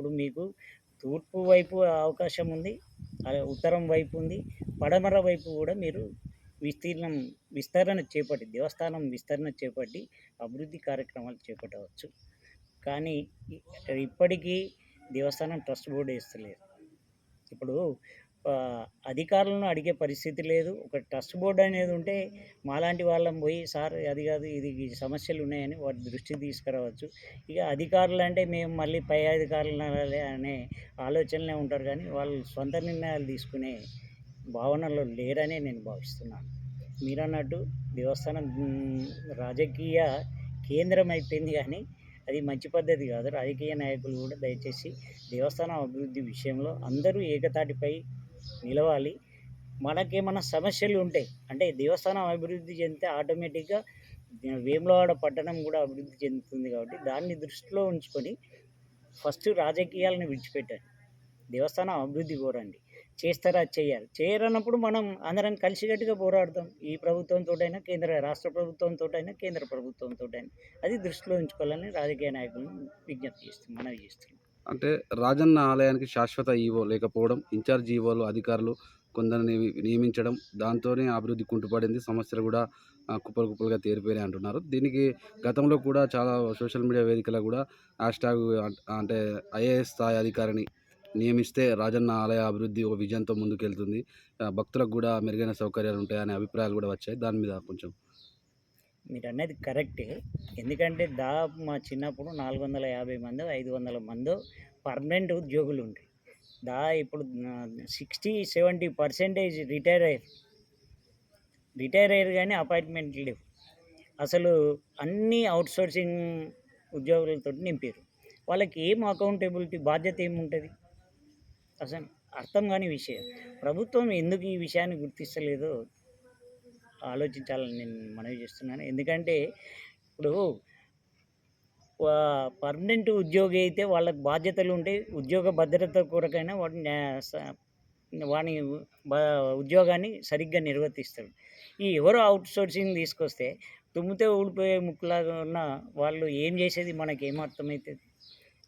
ఇప్పుడు మీకు తూర్పు వైపు అవకాశం ఉంది. ఉత్తరం వైపు ఉంది. పడమర వైపు గూడా మీరు విస్తీర్ణం విస్తరణ చేపట్టి దేవస్థానం విస్తరణ చేపట్టి అభివృద్ధి కార్యక్రమాలు చేపట్టవచ్చు. కానీ ఇ ఇప్పటికీ దేవస్థానం ట్రస్ట్ బోర్డ్ ఏస్తలేదు. ఇప్పుడు అధికారులను అడిగే పరిస్థితి లేదు. ఒక ట్రస్ట్ బోర్డ్ అనేది ఉంటే మాలాంటి వాళ్ళం పోయి సార్ అది కాదు ఇది ఈ సమస్యలు ఉన్నాయని వాటి దృష్టికి తీసుకురావచ్చు. ఇక అధికారులు అంటే మేము మళ్ళీ పై అధికారులు అనాలి అనే ఆలోచనలే ఉంటారు కానీ వాళ్ళు సొంత నిర్ణయాలు తీసుకునే భావనలో లేరనే నేను భావిస్తున్నాను. మీరన్నట్టు దేవస్థానం రాజకీయ కేంద్రం అయిపోయింది కానీ అది మంచి పద్ధతి కాదు. రాజకీయ నాయకులు కూడా దయచేసి దేవస్థానం అభివృద్ధి విషయంలో అందరూ ఏకతాటిపై నిలవాలి. మనకేమన్నా సమస్యలు ఉంటే అంటే దేవస్థానం అభివృద్ధి చెందితే ఆటోమేటిక్‌గా వేములవాడ పట్టణం కూడా అభివృద్ధి చెందుతుంది కాబట్టి దాన్ని దృష్టిలో ఉంచుకొని ఫస్ట్ రాజకీయాలను విడిచిపెట్టండి. దేవస్థానం అభివృద్ధి కోరండి. చేస్తారా? చెయ్యాలి. చేయరన్నప్పుడు మనం అందరం కలిసికట్టుగా పోరాడదాం. ఈ ప్రభుత్వంతోటైనా, రాష్ట్ర ప్రభుత్వంతోటైనా, కేంద్ర ప్రభుత్వంతోటైనా. అది దృష్టిలో ఉంచుకోవాలని రాజకీయ నాయకులను మనవి చేస్తున్నాం. అంటే రాజన్న ఆలయానికి శాశ్వత ఈవో లేకపోవడం, ఇన్ఛార్జ్ ఈవోలు అధికారులు కొందరిని నియమించడం, దాంతోనే అభివృద్ధి కుంటుపడింది. సమస్యలు కూడా కుప్పలు కుప్పలుగా తేలిపోయినాయి అంటున్నారు. దీనికి గతంలో కూడా చాలా సోషల్ మీడియా వేదికలో కూడా హ్యాష్‌ట్యాగ్ అంటే ఐఏఎస్ స్థాయి అధికారిని నియమిస్తే రాజన్న ఆలయ అభివృద్ధి ఒక విజన్‌తో ముందుకెళ్తుంది. భక్తులకు కూడా మెరుగైన సౌకర్యాలు ఉంటాయనే అభిప్రాయాలు కూడా వచ్చాయి. దాని మీద కొంచెం మీరన్నది కరెక్టే. ఎందుకంటే దాదాపు మా చిన్నప్పుడు 450 మందో, 500 మందో పర్మనెంట్ ఉద్యోగులుండ్రి. ఇప్పుడు 60-70% రిటైర్ అయ్యారు గానీ అపాయింట్మెంట్లు లేవు. అసలు అన్నీ ఔట్‌సోర్సింగ్ ఉద్యోగులతోటి నింపారు. వాళ్ళకి ఏం అకౌంటబిలిటీ బాధ్యత ఏముంటది? అసలు అర్థం కాని విషయం. ప్రభుత్వం ఎందుకు ఈ విషయాన్ని గుర్తిస్తలేదో ఆలోచించాలని నేను మనవి చేస్తున్నాను. ఎందుకంటే ఇప్పుడు పర్మనెంట్ ఉద్యోగి అయితే వాళ్ళకి బాధ్యతలు ఉంటాయి. ఉద్యోగ భద్రత కొరకైనా వాని ఉద్యోగాన్ని సరిగ్గా నిర్వర్తిస్తాడు. ఎవరో అవుట్‌సోర్సింగ్ తీసుకొస్తే తుమ్మితే ఊడిపోయే ముక్కులాగా ఉన్న వాళ్ళు ఏం చేసేది మనకేం అర్థమైతది?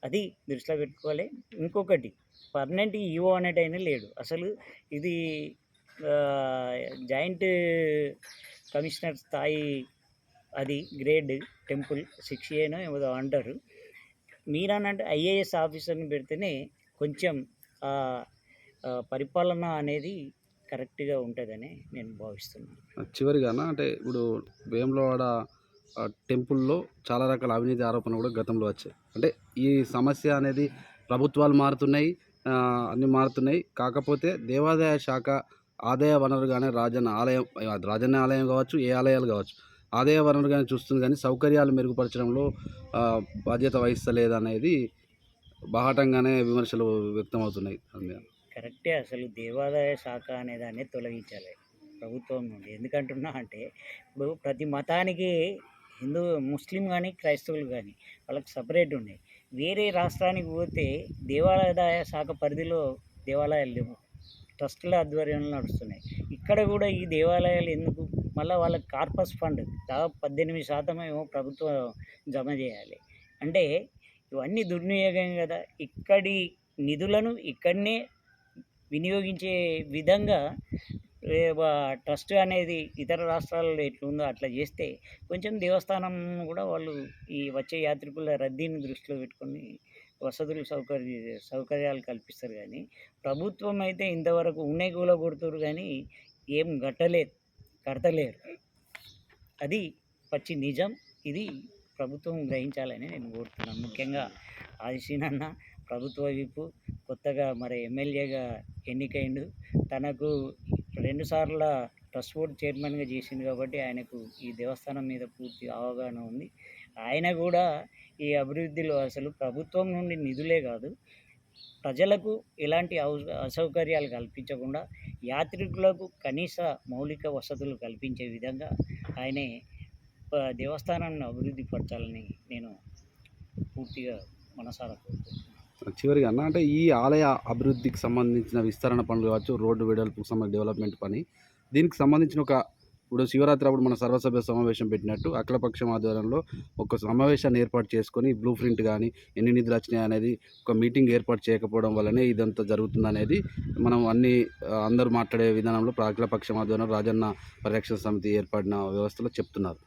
అది దృష్టిలో పెట్టుకోవాలి. ఇంకొకటి పర్మనెంట్ ఈవో అనేటాయన లేడు. అసలు ఇది జాయింట్ కమిషనర్ స్థాయి అది గ్రేడ్ టెంపుల్ 6ఏనో ఏదో అంటారు. మీరన్నట్టు ఐఏఎస్ ఆఫీసర్‌ని పెడితేనే కొంచెం పరిపాలన అనేది కరెక్ట్‌గా ఉంటదని నేను భావిస్తున్నాను. చివరిగాన అంటే ఇప్పుడు వేములవాడ టెంపుల్‌లో చాలా రకాల అవినీతి ఆరోపణలు కూడా గతంలో వచ్చాయి. అంటే ఈ సమస్య అనేది ప్రభుత్వాలు మారుతున్నాయి. అన్నీ మారుతున్నాయి. కాకపోతే దేవాదాయ శాఖ ఆదాయ వనరుగానే రాజన్న ఆలయం కావచ్చు, ఏ ఆలయాలు కావచ్చు. ఆదాయ వనరుగానే చూస్తుంది కానీ సౌకర్యాలు మెరుగుపరచడంలో బాధ్యత వహిస్తలేదనేది బాహాటంగానే విమర్శలు వ్యక్తమవుతున్నాయి. కరెక్టే. అసలు దేవాదాయ శాఖ అనేదాన్ని తొలగించాలి ప్రభుత్వం నుండి. ఎందుకంటున్నా అంటే ఇప్పుడు ప్రతి మతానికి ముస్లిం కానీ, క్రైస్తవులు కానీ వాళ్ళకి సపరేట్ ఉన్నాయి. వేరే రాష్ట్రానికి పోతే దేవాదాయ శాఖ పరిధిలో దేవాలయాలు లేవు. ట్రస్టుల ఆధ్వర్యంలో నడుస్తున్నాయి. ఇక్కడ కూడా ఈ దేవాలయాలు ఎందుకు? మళ్ళీ వాళ్ళకి కార్పస్ ఫండ్ దాదాపు 18% ఏమో ప్రభుత్వం జమ చేయాలి. అంటే ఇవన్నీ దుర్వినియోగం కదా! ఇక్కడి నిధులను ఇక్కడనే వినియోగించే విధంగా ట్రస్ట్ అనేది ఇతర రాష్ట్రాలలో ఎట్లుందో అట్లా చేస్తే కొంచెం దేవస్థానం కూడా వాళ్ళు ఈ వచ్చే యాత్రికుల రద్దీని దృష్టిలో పెట్టుకొని సౌకర్యాలు కల్పిస్తారు. కానీ ప్రభుత్వం అయితే ఇంతవరకు ఉన్నాయి కూలగొడుతుర్రు కానీ ఏం కడతలేరు. అది పచ్చి నిజం. ఇది ప్రభుత్వం గ్రహించాలని నేను కోరుతున్నాను. ముఖ్యంగా ఆదిశీనన్న ప్రభుత్వ విప్ కొత్తగా మరి ఎమ్మెల్యేగా ఎన్నికైండు. తనకు 2 సార్ల ట్రస్ట్ బోర్డ్ చైర్మన్‌గా చేసిండు కాబట్టి ఆయనకు ఈ దేవస్థానం మీద పూర్తి అవగాహన ఉంది. ఆయన కూడా ఈ అభివృద్ధిలో అసలు ప్రభుత్వం నుండి నిధులే కాదు, ప్రజలకు ఎలాంటి అసౌకర్యాలు కల్పించకుండా యాత్రికులకు కనీస మౌలిక వసతులు కల్పించే విధంగా ఆయనే దేవస్థానాన్ని అభివృద్ధి పరచాలని నేను పూర్తిగా మనసారా కోరుకుంటున్నాను. చివరిగా అన్న అంటే ఈ ఆలయ అభివృద్ధికి సంబంధించిన విస్తరణ పనులు కావచ్చు, రోడ్డు వెడల్పుకు సంబంధించిన డెవలప్మెంట్ పని, దీనికి సంబంధించిన ఒక ఇప్పుడు శివరాత్రి అప్పుడు మన సర్వసభ్య సమావేశం పెట్టినట్టు అఖిలపక్షం ఆధ్వర్యంలో ఒక సమావేశాన్ని ఏర్పాటు చేసుకొని బ్లూ ప్రింట్ కానీ ఎన్ని నిధులు వచ్చినాయి అనేది ఒక మీటింగ్ ఏర్పాటు చేయకపోవడం వల్లనే ఇదంతా జరుగుతుందనేది మనం అందరూ మాట్లాడే విధానంలో అఖిలపక్షం ఆధ్వర్యంలో రాజన్న పరిరక్షణ సమితి ఏర్పడిన వ్యవస్థలో చెప్తున్నారు.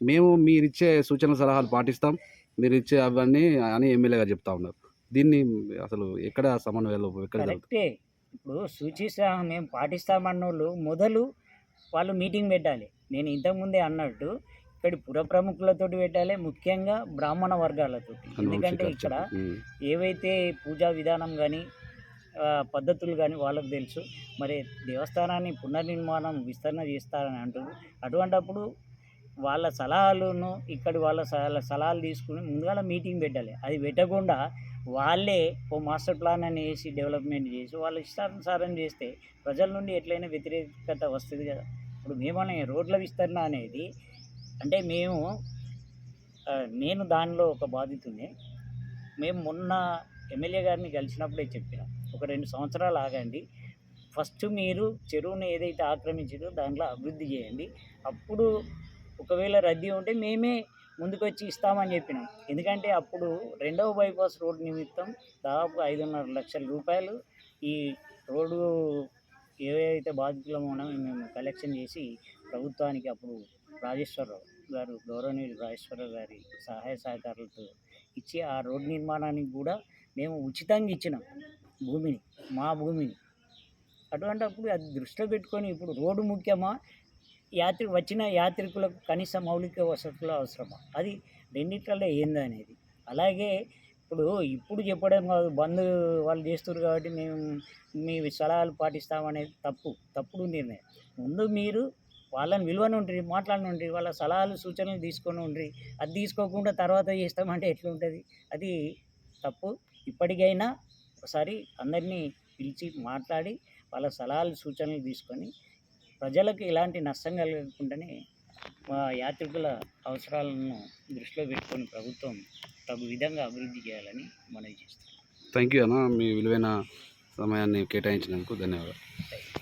మేము మీరిచ్చే సూచన సలహాలు పాటిస్తాం, మీరిచ్చే అవన్నీ అని ఎమ్మెల్యే గారు చెప్తా ఉన్నారు. దీన్ని అసలు ఎక్కడ సమన్వయ లోపం ఎక్కడ జరుగుతుంది? కరెక్టే. ఇప్పుడు సూచిస్తా మేము పాటిస్తామన్నోళ్ళు మొదలు వాళ్ళు మీటింగ్ పెట్టాలి. నేను ఇంతకుముందే అన్నట్టు ఇక్కడి పుర ప్రముఖులతోటి పెట్టాలి, ముఖ్యంగా బ్రాహ్మణ వర్గాలతోటి. ఎందుకంటే ఇక్కడ ఏవైతే పూజా విధానం కానీ పద్ధతులు కానీ వాళ్ళకు తెలుసు. మరి దేవస్థానాన్ని పునర్నిర్మాణం విస్తరణ చేస్తారని అంటారు. అటువంటప్పుడు వాళ్ళ సలహాలను ఇక్కడి వాళ్ళ సలహాలు తీసుకుని ముందుగాల మీటింగ్ పెట్టాలి. అది పెట్టకుండా వాళ్ళే ఓ మాస్టర్ ప్లాన్ అని వేసి డెవలప్మెంట్ చేసి వాళ్ళ ఇష్టానుసారం చేస్తే ప్రజల నుండి ఎట్లయినా వ్యతిరేకత వస్తుంది కదా. ఇప్పుడు మేమనే రోడ్ల విస్తరణ అనేది అంటే నేను దానిలో ఒక బాధితుడిని. మేము మొన్న ఎమ్మెల్యే గారిని కలిసినప్పుడే చెప్పినాం, ఒక 2 సంవత్సరాలు ఆగండి, ఫస్ట్ మీరు చెరువుని ఏదైతే ఆక్రమించారో దాంట్లో అభివృద్ధి చేయండి, అప్పుడు ఒకవేళ రద్దీ ఉంటే మేమే ముందుకొచ్చి ఇస్తామని చెప్పినాం. ఎందుకంటే అప్పుడు 2వ బైపాస్ రోడ్ నిమిత్తం దాదాపు 5.5 లక్షల రూపాయలు ఈ రోడ్డు ఏవైతే బాధితులమో మేము కలెక్షన్ చేసి ప్రభుత్వానికి అప్పుడు రాజేశ్వరరావు గారు, గౌరవనీయులు రాజేశ్వరరావు గారి సహాయ సహకారాలతో ఇచ్చి ఆ రోడ్ నిర్మాణానికి కూడా మేము ఉచితంగా ఇచ్చినాం భూమిని, మా భూమిని. అటువంటప్పుడు అది దృష్టిలో పెట్టుకొని ఇప్పుడు రోడ్డు ముఖ్యమా, వచ్చిన యాత్రికులకు కనీస మౌలిక వసతులు అవసరమా, అది రెండిట్లలో ఏందనేది. అలాగే ఇప్పుడు చెప్పడం కాదు, బంద్ వాళ్ళు చేస్తున్నారు కాబట్టి మేము మీ సలహాలు పాటిస్తామనేది తప్పుడు నిర్ణయం. ముందు మీరు వాళ్ళని విలువనుండ్రి, మాట్లాడనుండ్రి, వాళ్ళ సలహాలు సూచనలు తీసుకొని ఉండ్రి. అది తీసుకోకుండా తర్వాత చేస్తామంటే ఎట్లుంటుంది, అది తప్పు. ఇప్పటికైనా ఒకసారి అందరినీ పిలిచి మాట్లాడి వాళ్ళ సలహాలు సూచనలు తీసుకొని ప్రజలకు ఎలాంటి నష్టం కలగకుండానే యాత్రికుల అవసరాలను దృష్టిలో పెట్టుకొని ప్రభుత్వం తగు విధంగా అభివృద్ధి చేయాలని మనవి చేస్తున్నాం. థ్యాంక్ యూ అన్న, మీ విలువైన సమయాన్ని కేటాయించినందుకు ధన్యవాదాలు.